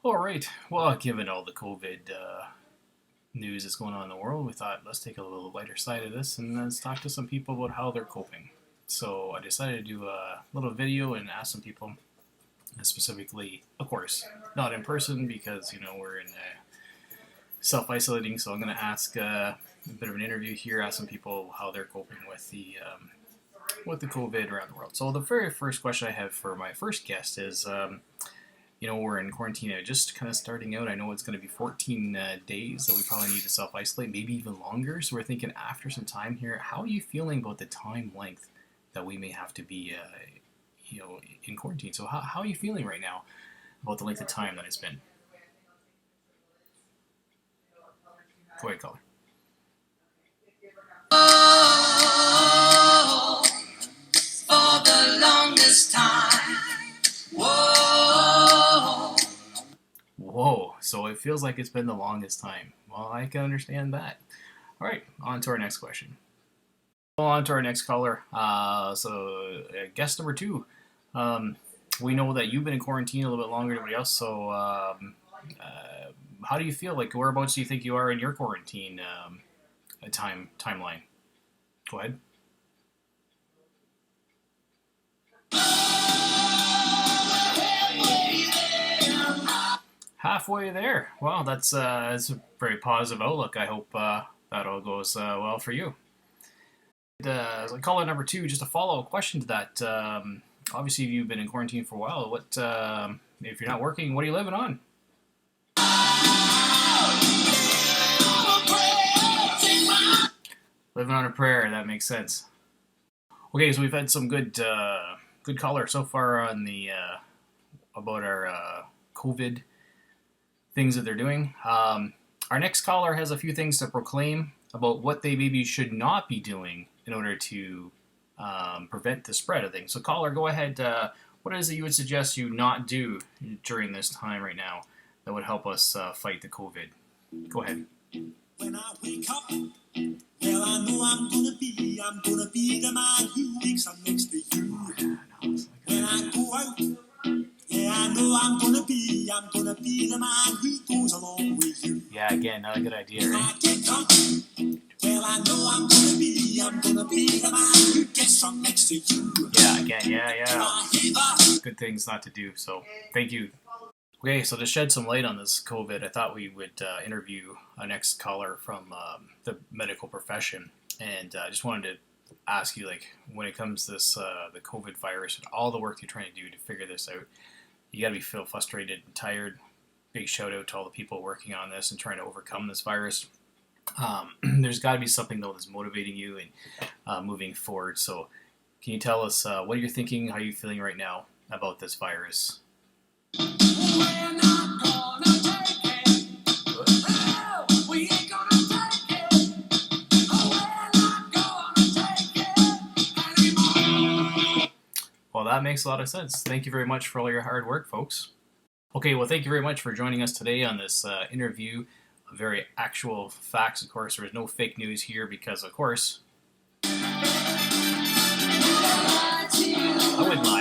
All right. Well, given all the COVID news that's going on in the world, we thought let's take a little lighter side of this and let's talk to some people about how they're coping. So I decided to do a little video and ask some people, specifically, of course, not in person because we're in self-isolating. So I'm going to ask a bit of an interview here, ask some people how they're coping with the COVID around the world. So the very first question I have for my first guest is. We're in quarantine, just kind of starting out. I know it's going to be 14 days that we probably need to self-isolate, maybe even longer. So we're thinking after some time here, how are you feeling about the time length that we may have to be, in quarantine? So how are you feeling right now about the length of time that it's been? Go ahead, caller. Oh, for the longest time. Whoa. Whoa, so it feels like it's been the longest time. Well, I can understand that. All right, on to our next question. Well, on to our next caller. Guest number 2. We know that you've been in quarantine a little bit longer than everybody else, so how do you feel? Like, whereabouts do you think you are in your quarantine timeline? Go ahead. Halfway there. Well, that's a very positive outlook. I hope that all goes well for you. Caller number 2, just a follow-up question to that. Obviously, you've been in quarantine for a while. What if you're not working? What are you living on? Living on a prayer. That makes sense. Okay, so we've had some good caller so far on the about our COVID things that they're doing. Our next caller has a few things to proclaim about what they maybe should not be doing in order to prevent the spread of things. So caller, go ahead. What is it you would suggest you not do during this time right now that would help us fight the COVID? Go ahead. When I wake up, well, I know I'm gonna be the man who wakes up next to you. When I go out, yeah, I know I'm gonna be the man who goes along with you. Yeah, again, not a good idea, right? When I get drunk, well, I know I'm gonna be the man who gets drunk next to you. Yeah, again, yeah. Good things not to do, so thank you. Okay, so to shed some light on this COVID, I thought we would interview our next caller from the medical profession, and I just wanted to ask you, like, when it comes to this the COVID virus and all the work you're trying to do to figure this out, you got to feel frustrated and tired. Big shout out to all the people working on this and trying to overcome this virus. There's got to be something though that's motivating you and moving forward. So, can you tell us what you're thinking, how you're feeling right now about this virus? Well, that makes a lot of sense. Thank you very much for all your hard work, folks. Okay, well, thank you very much for joining us today on this interview. Very actual facts, of course. There is no fake news here because, of course, I wouldn't lie.